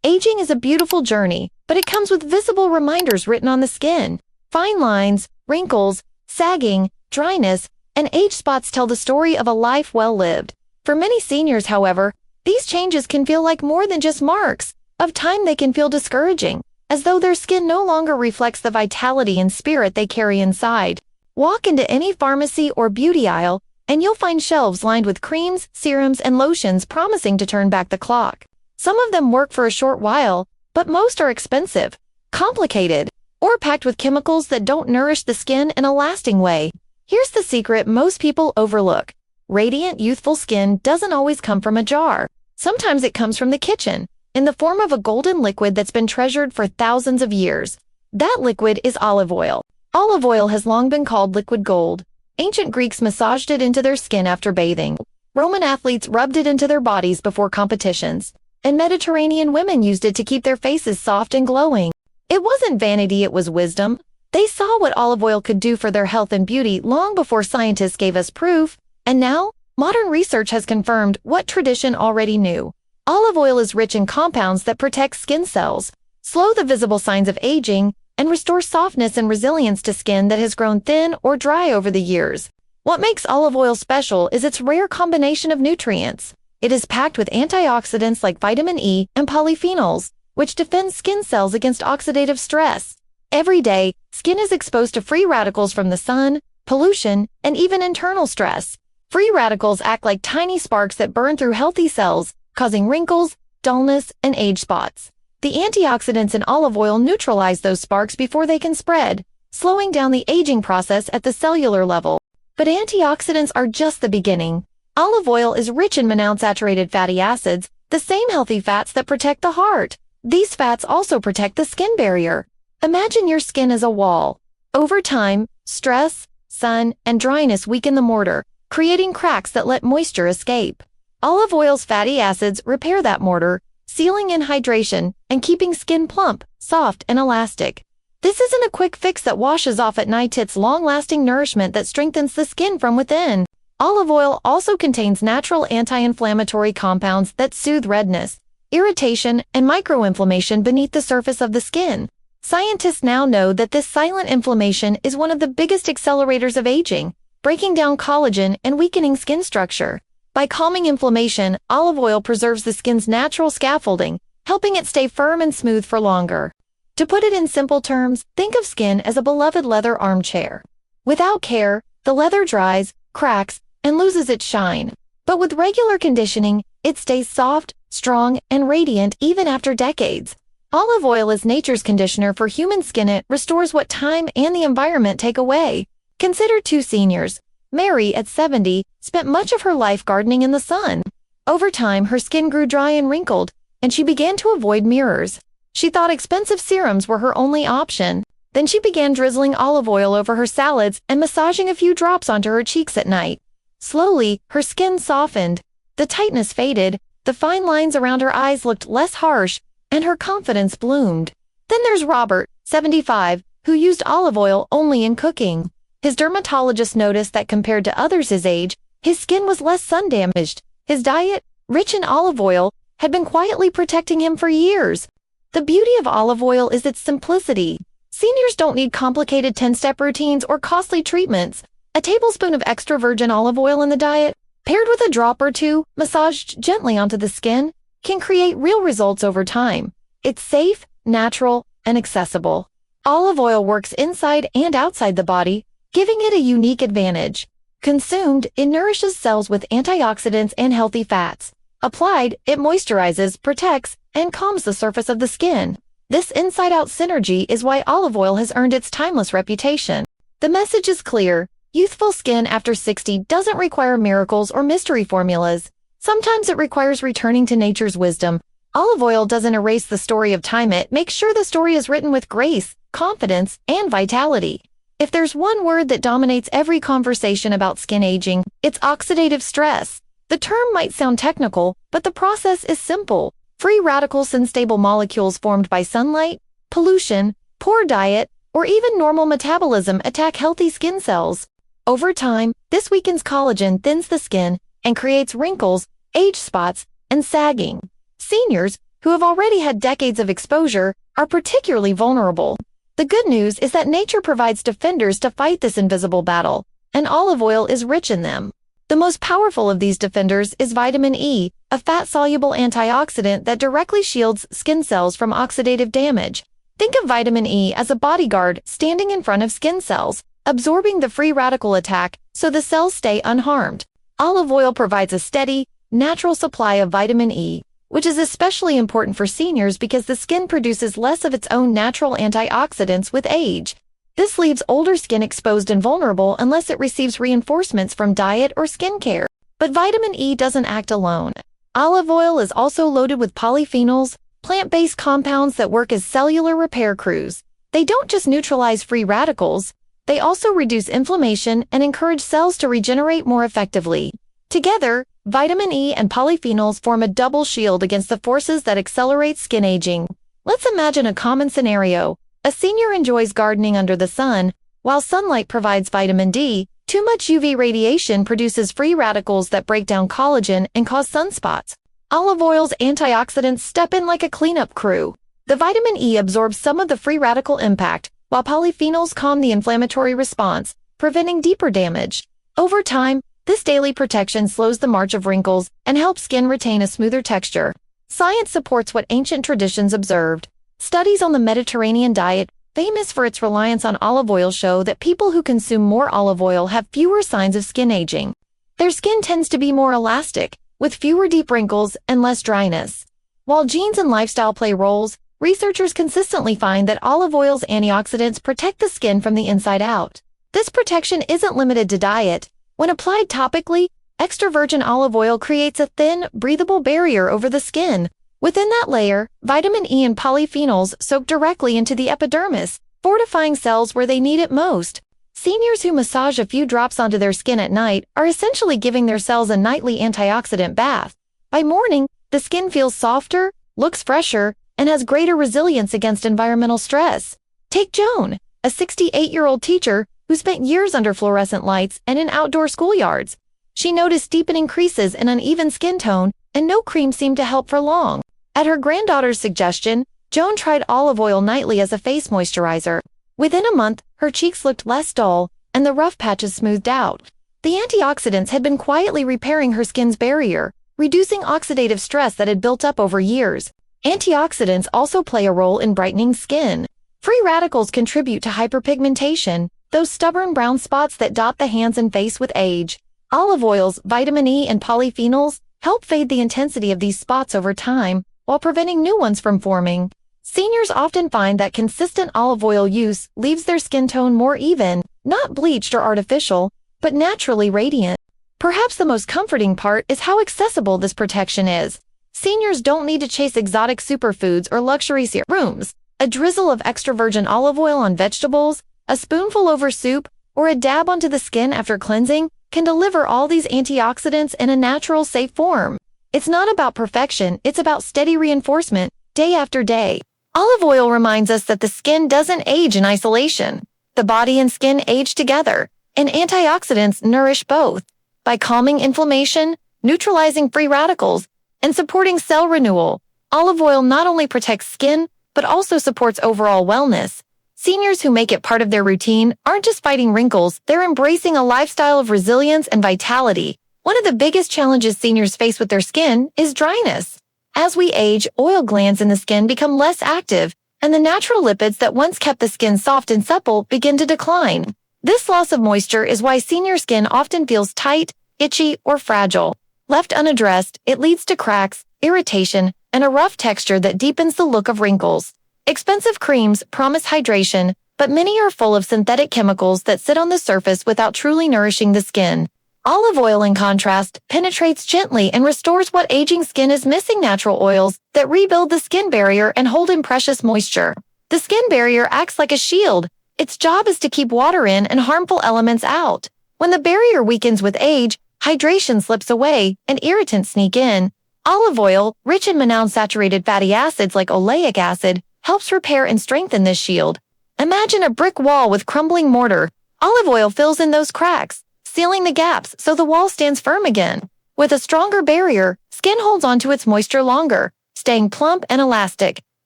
Aging is a beautiful journey, but it comes with visible reminders written on the skin. Fine lines, wrinkles, sagging, dryness, and age spots tell the story of a life well lived. For many seniors, however, these changes can feel like more than just marks of time. They can feel discouraging, as though their skin no longer reflects the vitality and spirit they carry inside. Walk into any pharmacy or beauty aisle, and you'll find shelves lined with creams, serums, and lotions promising to turn back the clock. Some of them work for a short while, but most are expensive, complicated, or packed with chemicals that don't nourish the skin in a lasting way. Here's the secret most people overlook. Radiant, youthful skin doesn't always come from a jar. Sometimes it comes from the kitchen, in the form of a golden liquid that's been treasured for thousands of years. That liquid is olive oil. Olive oil has long been called liquid gold. Ancient Greeks massaged it into their skin after bathing. Roman athletes rubbed it into their bodies before competitions. And Mediterranean women used it to keep their faces soft and glowing. It wasn't vanity, it was wisdom. They saw what olive oil could do for their health and beauty long before scientists gave us proof. And now, modern research has confirmed what tradition already knew. Olive oil is rich in compounds that protect skin cells, slow the visible signs of aging, and restore softness and resilience to skin that has grown thin or dry over the years. What makes olive oil special is its rare combination of nutrients. It is packed with antioxidants like vitamin E and polyphenols, which defend skin cells against oxidative stress. Every day, skin is exposed to free radicals from the sun, pollution, and even internal stress. Free radicals act like tiny sparks that burn through healthy cells, causing wrinkles, dullness, and age spots. The antioxidants in olive oil neutralize those sparks before they can spread, slowing down the aging process at the cellular level. But antioxidants are just the beginning. Olive oil is rich in monounsaturated fatty acids, the same healthy fats that protect the heart. These fats also protect the skin barrier. Imagine your skin as a wall. Over time, stress, sun, and dryness weaken the mortar, creating cracks that let moisture escape. Olive oil's fatty acids repair that mortar, sealing in hydration and keeping skin plump, soft, and elastic. This isn't a quick fix that washes off at night. It's long-lasting nourishment that strengthens the skin from within. Olive oil also contains natural anti-inflammatory compounds that soothe redness, irritation, and microinflammation beneath the surface of the skin. Scientists now know that this silent inflammation is one of the biggest accelerators of aging, breaking down collagen and weakening skin structure. By calming inflammation, olive oil preserves the skin's natural scaffolding, helping it stay firm and smooth for longer. To put it in simple terms, think of skin as a beloved leather armchair. Without care, the leather dries, cracks, and loses its shine. But with regular conditioning, it stays soft, strong, and radiant even after decades. Olive oil is nature's conditioner for human skin. It restores what time and the environment take away. Consider two seniors. Mary, at 70, spent much of her life gardening in the sun. Over time, her skin grew dry and wrinkled, and she began to avoid mirrors. She thought expensive serums were her only option. Then she began drizzling olive oil over her salads and massaging a few drops onto her cheeks at night. Slowly, her skin softened, the tightness faded, the fine lines around her eyes looked less harsh, and her confidence bloomed. Then there's Robert, 75, who used olive oil only in cooking. His dermatologist noticed that compared to others his age, his skin was less sun-damaged. His diet, rich in olive oil, had been quietly protecting him for years. The beauty of olive oil is its simplicity. Seniors don't need complicated 10-step routines or costly treatments. A tablespoon of extra virgin olive oil in the diet, paired with a drop or two, massaged gently onto the skin, can create real results over time. It's safe, natural, and accessible. Olive oil works inside and outside the body, giving it a unique advantage. Consumed, it nourishes cells with antioxidants and healthy fats. Applied, it moisturizes, protects, and calms the surface of the skin. This inside-out synergy is why olive oil has earned its timeless reputation. The message is clear. Youthful skin after 60 doesn't require miracles or mystery formulas. Sometimes it requires returning to nature's wisdom. Olive oil doesn't erase the story of time. It makes sure the story is written with grace, confidence, and vitality. If there's one word that dominates every conversation about skin aging, it's oxidative stress. The term might sound technical, but the process is simple. Free radicals and stable molecules formed by sunlight, pollution, poor diet, or even normal metabolism attack healthy skin cells. Over time, this weakens collagen, thins the skin, and creates wrinkles, age spots, and sagging. Seniors, who have already had decades of exposure, are particularly vulnerable. The good news is that nature provides defenders to fight this invisible battle, and olive oil is rich in them. The most powerful of these defenders is vitamin E, a fat-soluble antioxidant that directly shields skin cells from oxidative damage. Think of vitamin E as a bodyguard standing in front of skin cells, absorbing the free radical attack so the cells stay unharmed. Olive oil provides a steady, natural supply of vitamin E, which is especially important for seniors because the skin produces less of its own natural antioxidants with age. This leaves older skin exposed and vulnerable unless it receives reinforcements from diet or skincare. But vitamin E doesn't act alone. Olive oil is also loaded with polyphenols, plant-based compounds that work as cellular repair crews. They don't just neutralize free radicals, they also reduce inflammation and encourage cells to regenerate more effectively. Together, vitamin E and polyphenols form a double shield against the forces that accelerate skin aging. Let's imagine a common scenario. A senior enjoys gardening under the sun. While sunlight provides vitamin D, too much UV radiation produces free radicals that break down collagen and cause sunspots. Olive oil's antioxidants step in like a cleanup crew. The vitamin E absorbs some of the free radical impact, while polyphenols calm the inflammatory response, preventing deeper damage. Over time, this daily protection slows the march of wrinkles and helps skin retain a smoother texture. Science supports what ancient traditions observed. Studies on the Mediterranean diet, famous for its reliance on olive oil, show that people who consume more olive oil have fewer signs of skin aging. Their skin tends to be more elastic, with fewer deep wrinkles and less dryness. While genes and lifestyle play roles, researchers consistently find that olive oil's antioxidants protect the skin from the inside out. This protection isn't limited to diet. When applied topically, extra virgin olive oil creates a thin, breathable barrier over the skin. Within that layer, vitamin E and polyphenols soak directly into the epidermis, fortifying cells where they need it most. Seniors who massage a few drops onto their skin at night are essentially giving their cells a nightly antioxidant bath. By morning, the skin feels softer, looks fresher, and has greater resilience against environmental stress. Take Joan, a 68-year-old teacher who spent years under fluorescent lights and in outdoor schoolyards. She noticed deep increases in uneven skin tone, and no cream seemed to help for long. At her granddaughter's suggestion, Joan tried olive oil nightly as a face moisturizer. Within a month, her cheeks looked less dull, and the rough patches smoothed out. The antioxidants had been quietly repairing her skin's barrier, reducing oxidative stress that had built up over years. Antioxidants also play a role in brightening skin. Free radicals contribute to hyperpigmentation, those stubborn brown spots that dot the hands and face with age. Olive oil's vitamin E and polyphenols help fade the intensity of these spots over time, while preventing new ones from forming. Seniors often find that consistent olive oil use leaves their skin tone more even, not bleached or artificial, but naturally radiant. Perhaps the most comforting part is how accessible this protection is. Seniors don't need to chase exotic superfoods or luxury serums. A drizzle of extra virgin olive oil on vegetables, a spoonful over soup, or a dab onto the skin after cleansing can deliver all these antioxidants in a natural, safe form. It's not about perfection, it's about steady reinforcement, day after day. Olive oil reminds us that the skin doesn't age in isolation. The body and skin age together, and antioxidants nourish both. By calming inflammation, neutralizing free radicals, and supporting cell renewal, olive oil not only protects skin, but also supports overall wellness. Seniors who make it part of their routine aren't just fighting wrinkles, they're embracing a lifestyle of resilience and vitality. One of the biggest challenges seniors face with their skin is dryness. As we age, oil glands in the skin become less active, and the natural lipids that once kept the skin soft and supple begin to decline. This loss of moisture is why senior skin often feels tight, itchy, or fragile. Left unaddressed, it leads to cracks, irritation, and a rough texture that deepens the look of wrinkles. Expensive creams promise hydration, but many are full of synthetic chemicals that sit on the surface without truly nourishing the skin. Olive oil, in contrast, penetrates gently and restores what aging skin is missing: natural oils that rebuild the skin barrier and hold in precious moisture. The skin barrier acts like a shield. Its job is to keep water in and harmful elements out. When the barrier weakens with age, hydration slips away and irritants sneak in. Olive oil, rich in monounsaturated fatty acids like oleic acid, helps repair and strengthen this shield. Imagine a brick wall with crumbling mortar. Olive oil fills in those cracks, sealing the gaps so the wall stands firm again. With a stronger barrier, skin holds onto its moisture longer, staying plump and elastic.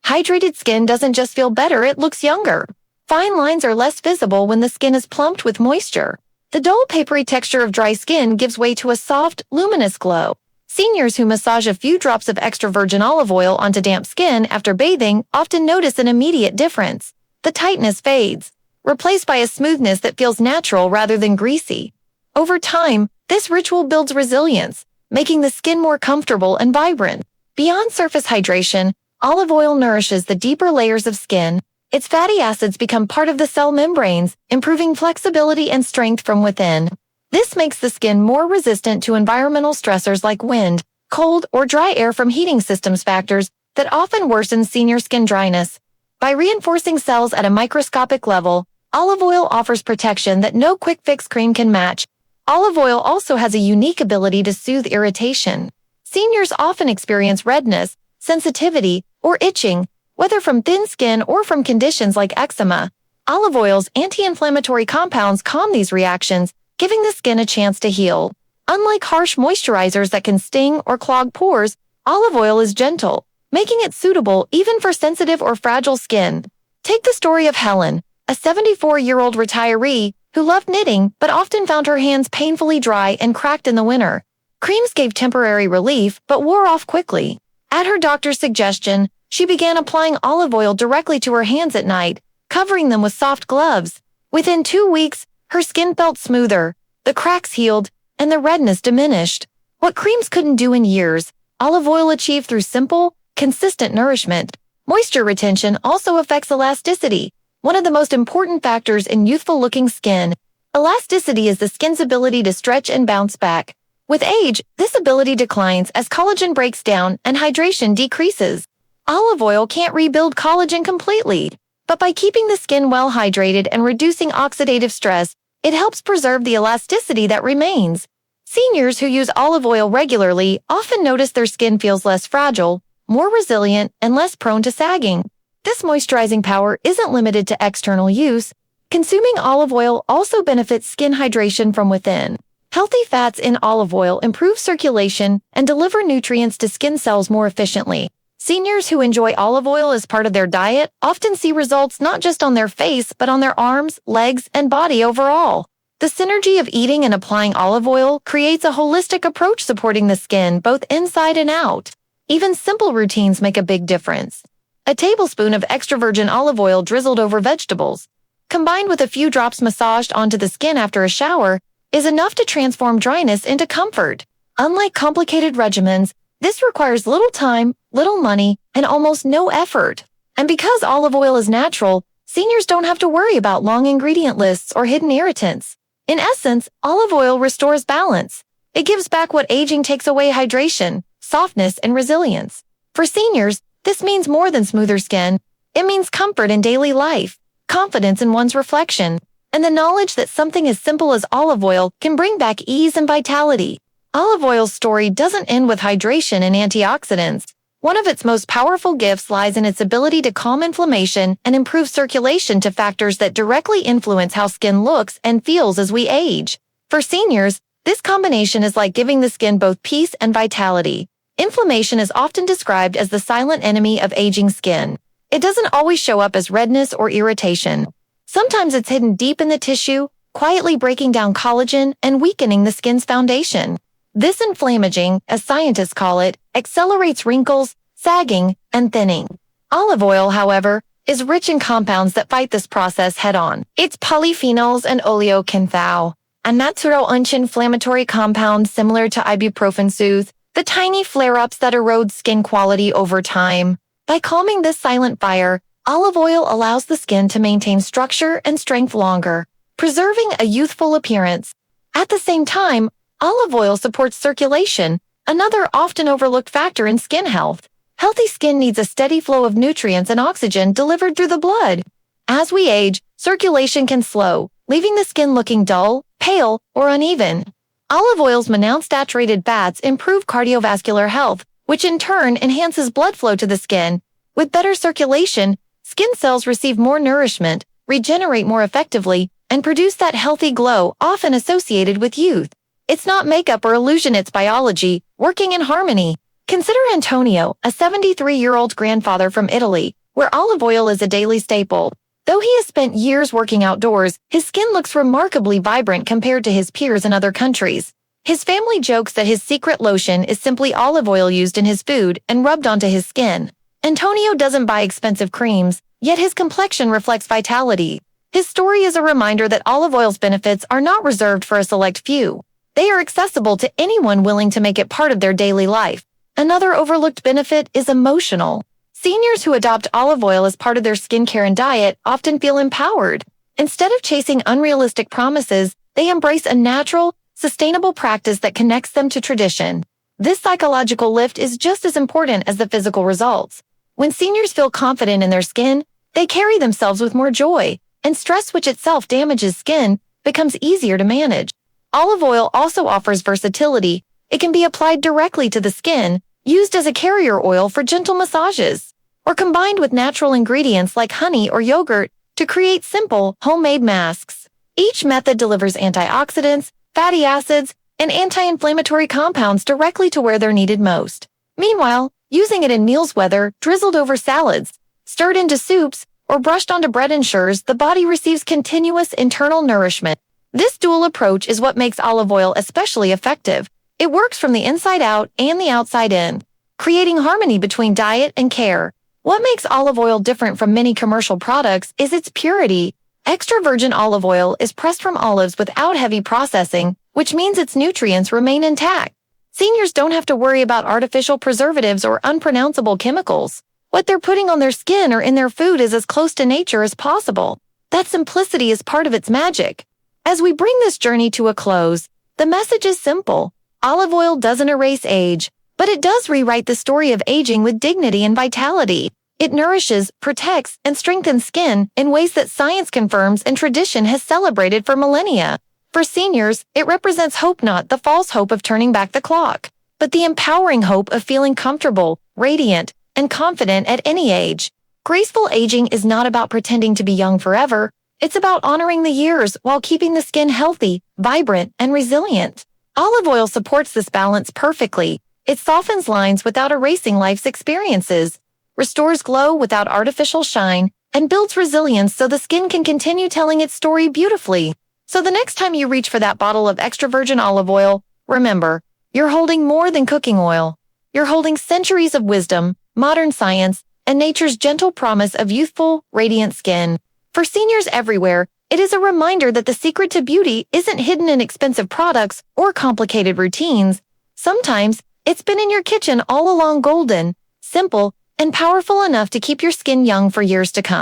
Hydrated skin doesn't just feel better, it looks younger. Fine lines are less visible when the skin is plumped with moisture. The dull, papery texture of dry skin gives way to a soft, luminous glow. Seniors who massage a few drops of extra virgin olive oil onto damp skin after bathing often notice an immediate difference. The tightness fades, replaced by a smoothness that feels natural rather than greasy. Over time, this ritual builds resilience, making the skin more comfortable and vibrant. Beyond surface hydration, olive oil nourishes the deeper layers of skin. Its fatty acids become part of the cell membranes, improving flexibility and strength from within. This makes the skin more resistant to environmental stressors like wind, cold, or dry air from heating systems, factors that often worsen senior skin dryness. By reinforcing cells at a microscopic level, olive oil offers protection that no quick-fix cream can match. Olive oil also has a unique ability to soothe irritation. Seniors often experience redness, sensitivity, or itching, whether from thin skin or from conditions like eczema. Olive oil's anti-inflammatory compounds calm these reactions, giving the skin a chance to heal. Unlike harsh moisturizers that can sting or clog pores, olive oil is gentle, making it suitable even for sensitive or fragile skin. Take the story of Helen, a 74-year-old retiree who loved knitting but often found her hands painfully dry and cracked in the winter. Creams gave temporary relief but wore off quickly. At her doctor's suggestion, she began applying olive oil directly to her hands at night, covering them with soft gloves. Within 2 weeks, her skin felt smoother, the cracks healed, and the redness diminished. What creams couldn't do in years, olive oil achieved through simple, consistent nourishment. Moisture retention also affects elasticity, one of the most important factors in youthful-looking skin. Elasticity is the skin's ability to stretch and bounce back. With age, this ability declines as collagen breaks down and hydration decreases. Olive oil can't rebuild collagen completely, but by keeping the skin well hydrated and reducing oxidative stress, it helps preserve the elasticity that remains. Seniors who use olive oil regularly often notice their skin feels less fragile, more resilient, and less prone to sagging. This moisturizing power isn't limited to external use. Consuming olive oil also benefits skin hydration from within. Healthy fats in olive oil improve circulation and deliver nutrients to skin cells more efficiently. Seniors who enjoy olive oil as part of their diet often see results not just on their face but on their arms, legs, and body overall. The synergy of eating and applying olive oil creates a holistic approach supporting the skin both inside and out. Even simple routines make a big difference. A tablespoon of extra virgin olive oil drizzled over vegetables, combined with a few drops massaged onto the skin after a shower, is enough to transform dryness into comfort. Unlike complicated regimens, this requires little time, little money, and almost no effort. And because olive oil is natural, seniors don't have to worry about long ingredient lists or hidden irritants. In essence, olive oil restores balance. It gives back what aging takes away: hydration, softness, and resilience. For seniors, this means more than smoother skin. It means comfort in daily life, confidence in one's reflection, and the knowledge that something as simple as olive oil can bring back ease and vitality. Olive oil's story doesn't end with hydration and antioxidants. One of its most powerful gifts lies in its ability to calm inflammation and improve circulation to factors that directly influence how skin looks and feels as we age. For seniors, this combination is like giving the skin both peace and vitality. Inflammation is often described as the silent enemy of aging skin. It doesn't always show up as redness or irritation. Sometimes it's hidden deep in the tissue, quietly breaking down collagen and weakening the skin's foundation. This inflammaging, as scientists call it, accelerates wrinkles, sagging, and thinning. Olive oil, however, is rich in compounds that fight this process head-on. Its polyphenols and oleocanthal, a natural anti-inflammatory compound similar to ibuprofen, soothe the tiny flare-ups that erode skin quality over time. By calming this silent fire, olive oil allows the skin to maintain structure and strength longer, preserving a youthful appearance. At the same time, olive oil supports circulation, another often overlooked factor in skin health. Healthy skin needs a steady flow of nutrients and oxygen delivered through the blood. As we age, circulation can slow, leaving the skin looking dull, pale, or uneven. Olive oil's monounsaturated fats improve cardiovascular health, which in turn enhances blood flow to the skin. With better circulation, skin cells receive more nourishment, regenerate more effectively, and produce that healthy glow often associated with youth. It's not makeup or illusion, it's biology, working in harmony. Consider Antonio, a 73-year-old grandfather from Italy, where olive oil is a daily staple. Though he has spent years working outdoors, his skin looks remarkably vibrant compared to his peers in other countries. His family jokes that his secret lotion is simply olive oil used in his food and rubbed onto his skin. Antonio doesn't buy expensive creams, yet his complexion reflects vitality. His story is a reminder that olive oil's benefits are not reserved for a select few. They are accessible to anyone willing to make it part of their daily life. Another overlooked benefit is emotional. Seniors who adopt olive oil as part of their skincare and diet often feel empowered. Instead of chasing unrealistic promises, they embrace a natural, sustainable practice that connects them to tradition. This psychological lift is just as important as the physical results. When seniors feel confident in their skin, they carry themselves with more joy, and stress, which itself damages skin, becomes easier to manage. Olive oil also offers versatility. It can be applied directly to the skin, used as a carrier oil for gentle massages, or combined with natural ingredients like honey or yogurt to create simple, homemade masks. Each method delivers antioxidants, fatty acids, and anti-inflammatory compounds directly to where they're needed most. Meanwhile, using it in meals, whether drizzled over salads, stirred into soups, or brushed onto bread, ensures the body receives continuous internal nourishment. This dual approach is what makes olive oil especially effective. It works from the inside out and the outside in, creating harmony between diet and care. What makes olive oil different from many commercial products is its purity. Extra virgin olive oil is pressed from olives without heavy processing, which means its nutrients remain intact. Seniors don't have to worry about artificial preservatives or unpronounceable chemicals. What they're putting on their skin or in their food is as close to nature as possible. That simplicity is part of its magic. As we bring this journey to a close, the message is simple. Olive oil doesn't erase age, but it does rewrite the story of aging with dignity and vitality. It nourishes, protects, and strengthens skin in ways that science confirms and tradition has celebrated for millennia. For seniors, it represents hope, not the false hope of turning back the clock, but the empowering hope of feeling comfortable, radiant, and confident at any age. Graceful aging is not about pretending to be young forever. It's about honoring the years while keeping the skin healthy, vibrant, and resilient. Olive oil supports this balance perfectly. It softens lines without erasing life's experiences, restores glow without artificial shine, and builds resilience so the skin can continue telling its story beautifully. So the next time you reach for that bottle of extra virgin olive oil, remember, you're holding more than cooking oil. You're holding centuries of wisdom, modern science, and nature's gentle promise of youthful, radiant skin. For seniors everywhere, it is a reminder that the secret to beauty isn't hidden in expensive products or complicated routines. Sometimes, it's been in your kitchen all along, golden, simple, and powerful enough to keep your skin young for years to come.